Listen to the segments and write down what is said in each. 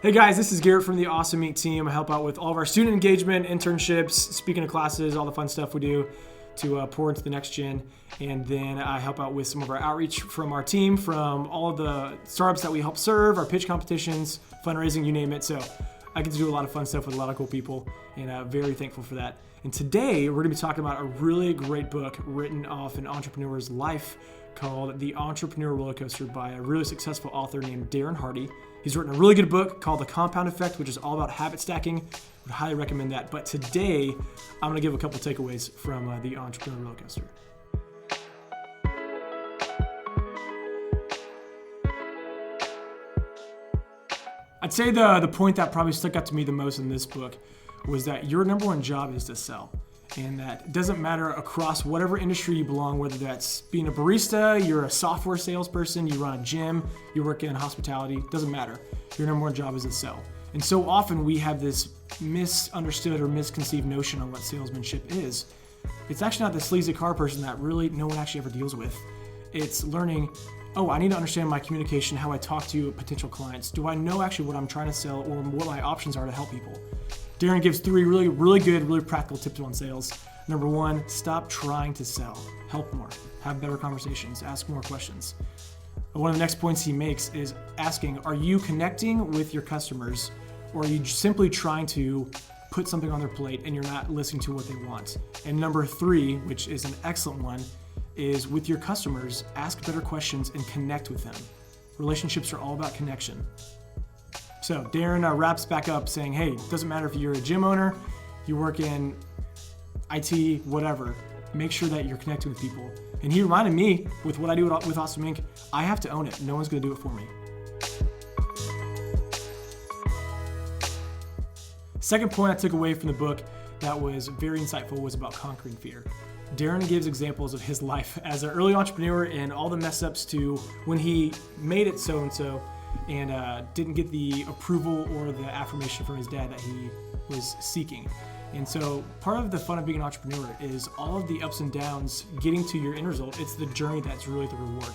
Hey guys, this is Garrett from the Awesome Meet team. I help out with all of our student engagement, internships, speaking of classes, all the fun stuff we do to pour into the next gen. And then I help out with some of our outreach from our team, from all of the startups that we help serve, our pitch competitions, fundraising, you name it. So I get to do a lot of fun stuff with a lot of cool people, and I'm very thankful for that. And today we're going to be talking about a really great book written off an entrepreneur's life called The Entrepreneur Rollercoaster by a really successful author named Darren Hardy. He's written a really good book called The Compound Effect, which is all about habit stacking. I would highly recommend that. But today, I'm going to give a couple takeaways from The Entrepreneur Rollercoaster. I'd say the point that probably stuck out to me the most in this book was that your number one job is to sell. And that it doesn't matter across whatever industry you belong, whether that's being a barista, you're a software salesperson, you run a gym, you work in hospitality, doesn't matter. Your number one job is to sell. And so often we have this misunderstood or misconceived notion on what salesmanship is. It's actually not the sleazy car person that really no one actually ever deals with. It's learning, I need to understand my communication, how I talk to potential clients. Do I know actually what I'm trying to sell or what my options are to help people? Darren gives 3 really good, really practical tips on sales. Number 1, stop trying to sell. Help more. Have better conversations. Ask more questions. One of the next points he makes is asking, are you connecting with your customers, or are you simply trying to put something on their plate and you're not listening to what they want? And number 3, which is an excellent one, is with your customers, ask better questions and connect with them. Relationships are all about connection. So Darren wraps back up saying, hey, it doesn't matter if you're a gym owner, you work in IT, whatever, make sure that you're connecting with people. And he reminded me, with what I do with Awesome Inc., I have to own it. No one's gonna do it for me. Second point I took away from the book that was very insightful was about conquering fear. Darren gives examples of his life as an early entrepreneur and all the mess ups to when he made it so-and-so and didn't get the approval or the affirmation from his dad that he was seeking. And so part of the fun of being an entrepreneur is all of the ups and downs getting to your end result. It's the journey that's really the reward.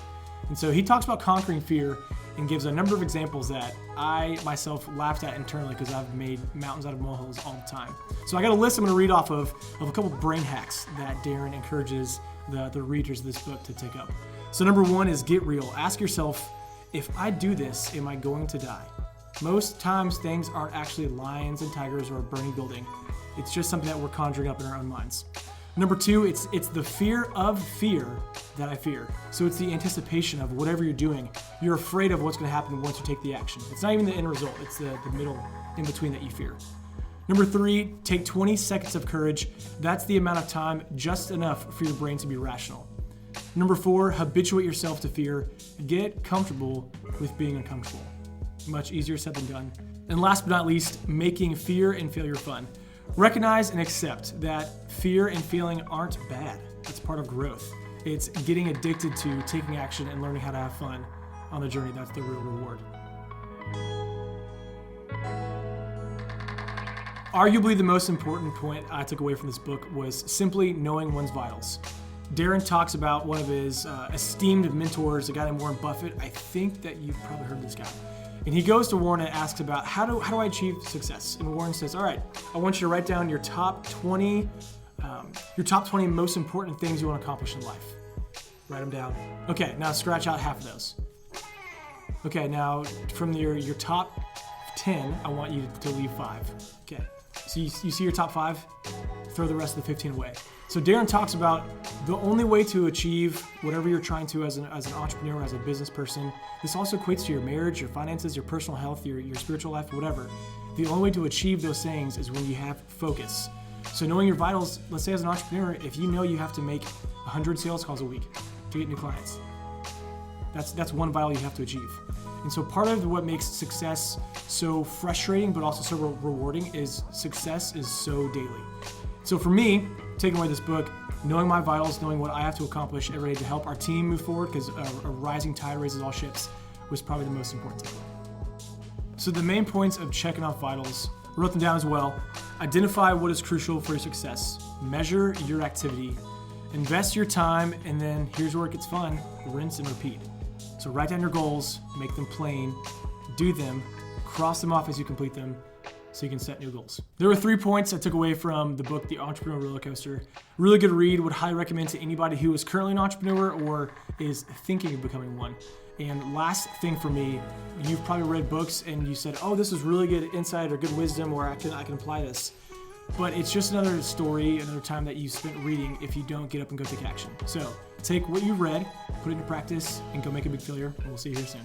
And so he talks about conquering fear and gives a number of examples that I myself laughed at internally because I've made mountains out of molehills all the time. So I got a list I'm going to read off of a couple brain hacks that Darren encourages the readers of this book to take up. So number 1 is get real. Ask yourself, if I do this, am I going to die? Most times things aren't actually lions and tigers or a burning building. It's just something that we're conjuring up in our own minds. Number 2, it's the fear of fear that I fear. So it's the anticipation of whatever you're doing. You're afraid of what's going to happen once you take the action. It's not even the end result. It's the middle in between that you fear. Number 3, take 20 seconds of courage. That's the amount of time, just enough for your brain to be rational. Number 4, habituate yourself to fear. Get comfortable with being uncomfortable. Much easier said than done. And last but not least, making fear and failure fun. Recognize and accept that fear and failing aren't bad. It's part of growth. It's getting addicted to taking action and learning how to have fun on the journey. That's the real reward. Arguably the most important point I took away from this book was simply knowing one's vitals. Darren talks about one of his esteemed mentors, a guy named Warren Buffett. I think that you've probably heard of this guy. And he goes to Warren and asks about how do I achieve success? And Warren says, all right, I want you to write down your top 20 most important things you want to accomplish in life. Write them down. Okay, now scratch out half of those. Okay, now from your top 10, I want you to leave 5. Okay, so you see your top 5? Throw the rest of the 15 away. So Darren talks about the only way to achieve whatever you're trying to as an entrepreneur, as a business person. This also equates to your marriage, your finances, your personal health, your spiritual life, whatever. The only way to achieve those things is when you have focus. So knowing your vitals, let's say as an entrepreneur, if you know you have to make 100 sales calls a week to get new clients, that's one vital you have to achieve. And so part of what makes success so frustrating but also so rewarding is success is so daily. So for me, taking away this book, knowing my vitals, knowing what I have to accomplish every day to help our team move forward, because a rising tide raises all ships, was probably the most important takeaway. So the main points of checking off vitals, I wrote them down as well. Identify what is crucial for your success. Measure your activity. Invest your time, and then here's where it gets fun, rinse and repeat. So write down your goals, make them plain, do them, cross them off as you complete them so you can set new goals. There were 3 points I took away from the book, The Entrepreneur Rollercoaster. Really good read, would highly recommend to anybody who is currently an entrepreneur or is thinking of becoming one. And last thing for me, you've probably read books and you said, oh, this was really good insight or good wisdom, or I can apply this. But it's just another story, another time that you spent reading if you don't get up and go take action. So take what you read, put it into practice, and go make a big failure, and we'll see you here soon.